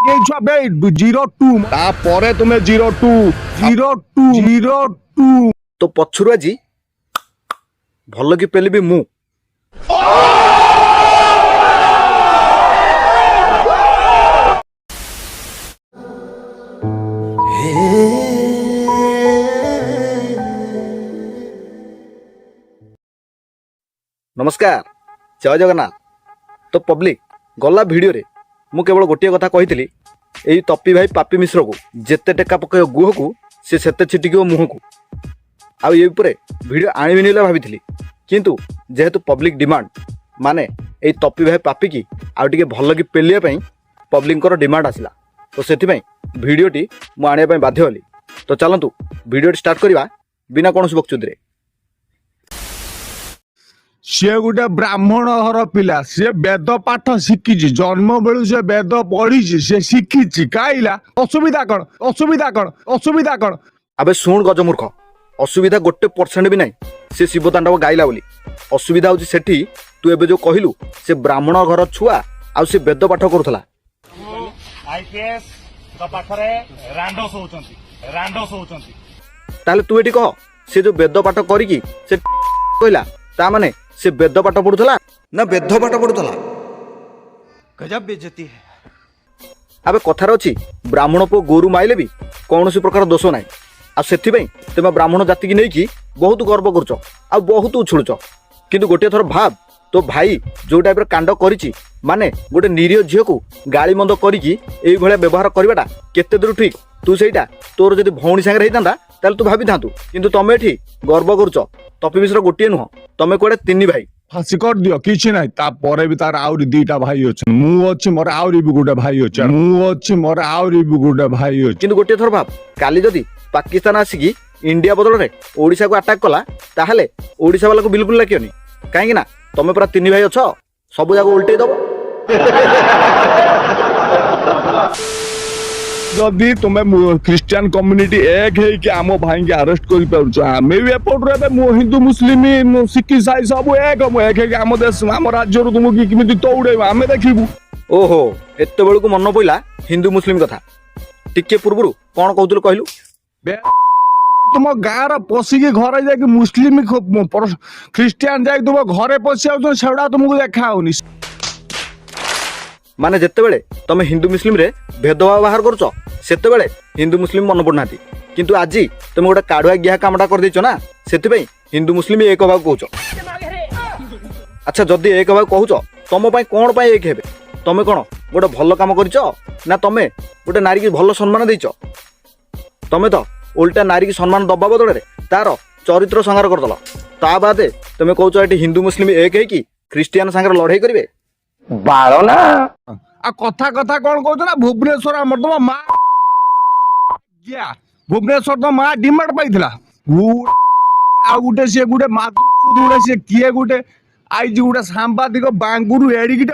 02 ତାପରେ ତୁମେ 02 तो पछुरु आजी भल कि पेलिबी मु नमस्कार जय जगन्नाथ। तो पब्लिक गला वीडियो रे मु केवल गोटे कथा कही एई तपी भाई पापी मिश्र को जेते टेका पकड़ गुह को से सेते छिटिक मुह को आउ ये वीडियो आनिबिनी भाभी किंतु जेहेतु पब्लिक डिमांड माने एई तपी भाई पापी की आउ टिके भल कि पेलिया पई पब्लिक डिमांड आसिला तो सेथिपई वीडियोटी मु आनिया पई बाध्य होली। तो चलंतु वीडियोटी स्टार्ट करवा बिना कौन बक्चुदी रे। सी गोटे ब्राह्मण घर पिला सी वेद पाठ शिखी जन्म बेलू से वेद पढ़ी से शिखी कहिला असुविधा कौन असुविधा कौन अबे शुण गजमूर्ख असुविधा 1% भी नहीं से शिव तांडव गाइला बोली असुविधा होची सेठी तू एबे जो कहिलु से ब्राह्मण घर छुआ आ से वेद पाठ करूथला आईपीएस का पाखरे रांडो सोचंती ताले तू एठी कह से जो वेद पाठ करी की से कहला ता माने से वेद पाठ पढुथला ना वेद पाठ पढुथला गजब बेइज्जती है। अबे कथार अछि ब्राह्मण पो गोरु माइले भी कौनसी प्रकार दोष नाही आ सेथि पई तुम ब्राह्मण जाति की नहीं कि बहुत गर्व करछ आ बहुत उछुळुछ किंतु गोटे थर भाव तो भाई जो टाइप कांड करिछि माने गोटे निरीह झियो को गाली मंद करिकि एई भले व्यवहार करबाटा केते दूर ठीक तू सेटा तोर जदि भौणी संगे रहितांदा ताले तू भाबी थांतु किंतु तमे एठी गर्व करूछ तपी मिश्र गोटे नुह तमे कोडे 3 भाई फांसी कर दियो किछि नाही तापर भी तार आउरी 2टा भाई अछि मु अछि मोर आउरी भी गोटे भाई अछि मु अछि मोर आउरी भी गोटे भाई अछि किंतु गोटे थर भाव काली जदि पाकिस्तान आसिकी इंडिया बदल रे ओडिसा को अटैक कला ताहले ओडिसा वाला को बिल्कुल लाकियोनी काहे ना तमे पूरा 3 भाई अछ सब जाको उल्टे दबो जदि तुम्हें क्रिश्चियन कम्युनिटी एक है कि आम भाई के अरेस्ट कर पारुछ आमे भी एपट रे मो हिंदू मुस्लिम सिख ईसाई सब एक है कि आम देश आम राज्य रु तुमको किमिति तौड़े आमे देखिबू। ओहो एते बेल को मन पइला हिंदू मुस्लिम कथा टिके पूर्वरु कोन कहउतल कहलु तुम गाँव रे पशिकी घर जाकि मुस्लिम क्रिश्चियन जाकि तुम घरे पशि आउ सेडा तुमको देखा होनी माने जेते बेले तमे हिंदू मुस्लिम रे भेदभाव बाहर करूछ सेते बेले हिंदू मुस्लिम मन पड़नाती किंतु आजी तुम गोटे काढ़ुआ गिहा कामटा कर देछ ना सेति पई हिंदू मुस्लिम एक भाव कहूछ। अच्छा जदि एक भाव कहूछ तम पई कोन पई एक हेबे तमे कोन गोटे भल काम करिछ ना तमे गोटे नारी की भल सम्मान देइछ तमे तो उल्टा नारी की सम्मान दबा बदल रे तार चरित्र संहार करदल ता बादे तमे कहूछ एटी हिंदू मुस्लिम एक है कि क्रिश्चियन संगे लड़ाई करिवे बालो ना आ कथा कथा कौन कहछ ना भुवनेश्वर हमर तो मां गया भुवनेश्वर तो मां डिमांड पाइथिला आ गुटे से गुटे मातुडे से किए गुटे आइज गुटे सांबादिक बांगुरु एडिकिटे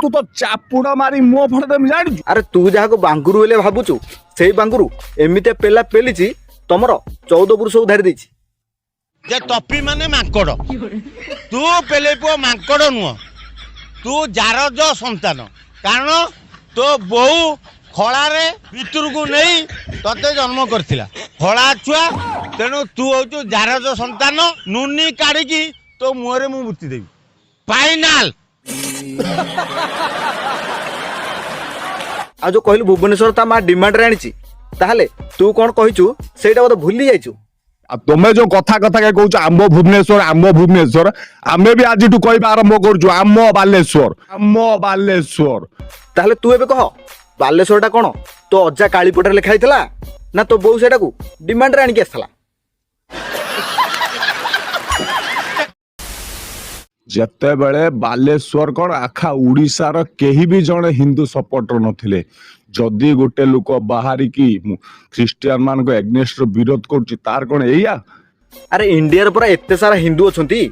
तू तो चापुड़ा मारी मो फड़ देम जानि अरे तू जहा को बांगुरु हेले भाबुचु सेई बांगुरु एमिते पेला पेलिची तमरो 14 पुरुष उधारी देछि जे तपी माने मांकड़ तू पेले पो मांकड़ नुह तू जारज संतान कारण तो बहु खଳାରେ ଭିତରକୁ ନେଇ ତତେ ଜନ୍ମ କରିଥିଲା ଖଳା ଛୁଆ ତେଣୁ ତू ହଉଛୁ ଜାରଜ ସନ୍ତାନ ନୁନି କାଢିକି ତୋ ମୁହଁରେ ମୁଁ ବୁତି ଦେବି ଫାଇନାଲ। आ जो कहलु भुवनेश्वर ता मा डिमांड रे आनिची ताहले तू कोन कहिचु सेटा बोध भूली जाइचु तुम्हें जो कथा कथा के कहूँ आम भुवनेश्वर आमे भी आज कह आरंभ करुचु आम बालेश्वर ताहले तू एबे कह बालेश्वर टा कोन तो अज्जा कालीपटर लिखा हितला ना तो बहु सेटा को डिमांड रे आनिके आसला जेते बेले बालेश्वर कौन आखा उड़ीसार केही भी जड़े हिंदू सपोर्टर नथिले जदि गोटे लोक बाहरी की ख्रीस्टियन मान को एग्नेस्ट विरोध करुच्ची तार कौन एया अरे इंडिया रे पूरा एते सारा हिंदू अछंती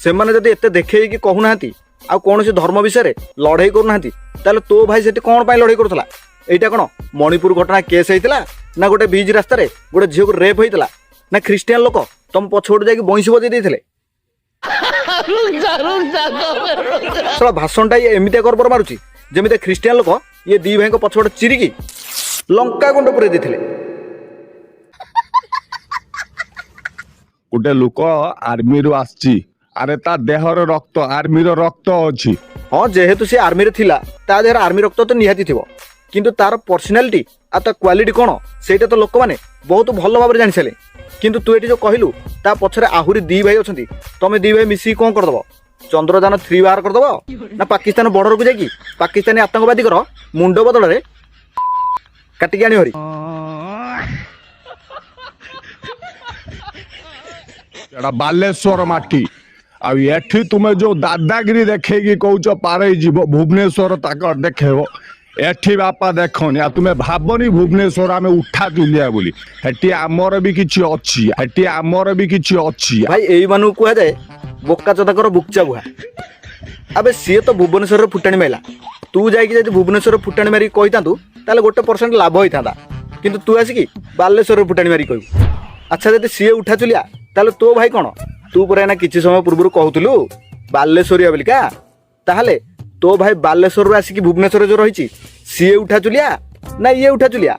से माने जदि एते देखे कि कहू नांती आ कौन से धर्म विषय रे लड़ाई करू नांती ताले तो भाई सेठी कोन पाई लड़ाई करथला एटा कोन मणिपुर घटना केस हेतिला ना गोटे बीच रास्ता रे गोटे झियो को रेप हेतिला ना ख्रीस्टियन लोक तुम पछोड़ जाके बंशी बजे देथिले साला भाषण टा एमितिया करबर मारुची ଯେମିତି ଖ୍ରୀଷ୍ଟିଆନ ଲୋକ ଇଏ ଦି ଭାଇଙ୍କ ପଛପଟେ ଚିରିକି ଲଙ୍କା ଗୁଣ୍ଡ ପୁରେଇ ଦେଇଥିଲେ। ଗୋଟେ ଲୋକ ଆର୍ମିରୁ ଆସିଛି, ଆରେ ତା ଦେହର ରକ୍ତ ଆର୍ମିର ରକ୍ତ ଅଛି। ହଁ ଯେହେତୁ ସେ ଆର୍ମିରେ ଥିଲା ତା ଦେହରେ ଆର୍ମି ରକ୍ତ ତ ନିହାତି ଥିବ, କିନ୍ତୁ ତାର ପର୍ସନାଲିଟି ଆଉ ତା କ୍ୱାଲିଟି କ'ଣ ସେଇଟା ତ ଲୋକମାନେ ବହୁତ ଭଲ ଭାବରେ ଜାଣିସାରିଲେ। କିନ୍ତୁ ତୁ ଏଠି ଯୋଉ କହିଲୁ ତା ପଛରେ ଆହୁରି ଦି ଭାଇ ଅଛନ୍ତି, ତମେ ଦି ଭାଇ ମିଶିକି କ'ଣ କରିଦବ? ଚନ୍ଦ୍ରଯାନ 3 ବାହାର କରିଦବ ନା ପାକିସ୍ତାନ ବର୍ଡରକୁ ଯାଇକି ପାକିସ୍ତାନୀ ଆତଙ୍କବାଦୀଙ୍କର ମୁଣ୍ଡ ବଦଳରେ କାଟିକି ଆଣି ହରି? ଏଟା ବାଲେଶ୍ୱର ମାଟି, ଆଉ ଏଠି ତୁମେ ଯୋଉ ଦାଦାଗିରି ଦେଖେଇକି କହୁଛ ପାରେଇ ଯିବ ଭୁବନେଶ୍ୱର ତାଙ୍କର ଦେଖେଇବ, ଏଠି ବାପା ଦେଖନି। ଆଉ ତୁମେ ଭାବନି ଭୁବନେଶ୍ୱର ଆମେ ଉଠା ଚୁଲିଆ ବୋଲି, ସେଠି ଆମର ବି କିଛି ଅଛି, ସେଠି ଆମର ବି କିଛି ଅଛି। ଭାଇ ଏଇମାନଙ୍କୁ କୁହାଯାଏ ବୋକା ଚୋଦାଙ୍କର ବୁକ୍ଚା ବୁହା। ଆବେ ସିଏ ତ ଭୁବନେଶ୍ୱରରେ ଫୁଟାଣି ମାରିଲା, ତୁ ଯାଇକି ଯଦି ଭୁବନେଶ୍ୱରରେ ଫୁଟାଣି ମାରିକି କହିଥାନ୍ତୁ ତାହେଲେ 1% ଲାଭ ହେଇଥାନ୍ତା, କିନ୍ତୁ ତୁ ଆସିକି ବାଲେଶ୍ୱରରେ ଫୁଟାଣି ମାରିକି କହିବୁ। ଆଚ୍ଛା ଯଦି ସିଏ ଉଠା ଚୁଲିଆ ତାହେଲେ ତୋ ଭାଇ କ'ଣ? ତୁ ପରେ ଏନା କିଛି ସମୟ ପୂର୍ବରୁ କହୁଥିଲୁ ବାଲେଶ୍ୱରିଆ ବୋଲିକା, ତାହେଲେ ତୋ ଭାଇ ବାଲେଶ୍ୱରରୁ ଆସିକି ଭୁବନେଶ୍ୱରରେ ଯୋଉ ରହିଛି ସିଏ ଉଠା ଚୁଲିଆ ନା ଇଏ ଉଠା ଚୁଲିଆ?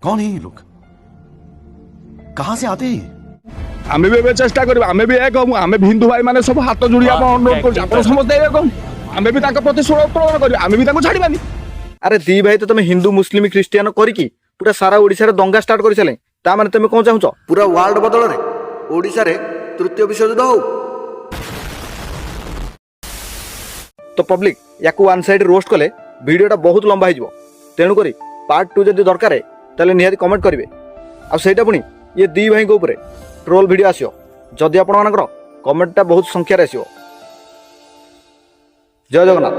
कौन है ये लोग? कहां से आते हैं? ଆମେ ବି ଏବେ ଚେଷ୍ଟା କରିବା, ଆମେ ବି ଏକ ହବୁ, ଆମେ ହିନ୍ଦୁ ଭାଇ ମାନେ ସବୁ ହାତ ଯୋଡ଼ିବା ପାଇଁ ଅନୁରୋଧ କରୁଛୁ, ଆପଣ ସମସ୍ତେ ଏକ ହବୁ। ଆମେ ବି ତାଙ୍କ ପ୍ରତି ସ୍ୱର ଉତ୍ତୋଳନ କରିବା, ଆମେ ବି ତାଙ୍କୁ ଛାଡ଼ିବାନି। ଆରେ ଦି ଭାଇ ତ ତମେ ହିନ୍ଦୁ ମୁସଲିମ ଖ୍ରୀଷ୍ଟିଆନ କରିକି ପୁରା ସାରା ଓଡ଼ିଶାରେ ଦଙ୍ଗା ଷ୍ଟାର୍ଟ କରିସାରିଲେ। ତା ମାନେ ତମେ କ'ଣ ଚାହୁଁଛ? ପୁରା ୱାର୍ଲଡ ବଦଳରେ ଓଡ଼ିଶାରେ ତୃତୀୟ ବିଶ୍ୱଯୁଦ୍ଧ ହଉ? ତ ପବ୍ଲିକ ୟାକୁ ୱାନ୍ ସାଇଡ୍ ରୋଷ୍ଟ କଲେ ଭିଡ଼ିଓଟା ବହୁତ ଲମ୍ବା ହେଇଯିବ, ତେଣୁକରି ପାର୍ଟ 2 ଯଦି ଦରକାର ତାହେଲେ ନିହାତି କମେଣ୍ଟ କରିବେ। ଆଉ ସେଇଟା ପୁଣି ଇଏ ଦି ଭାଇଙ୍କ ଉପରେ ट्रोल वीडियो आसियो जदि आपण मानकर कमेंटटा बहुत संख्यार आसियो। जय जगन्नाथ।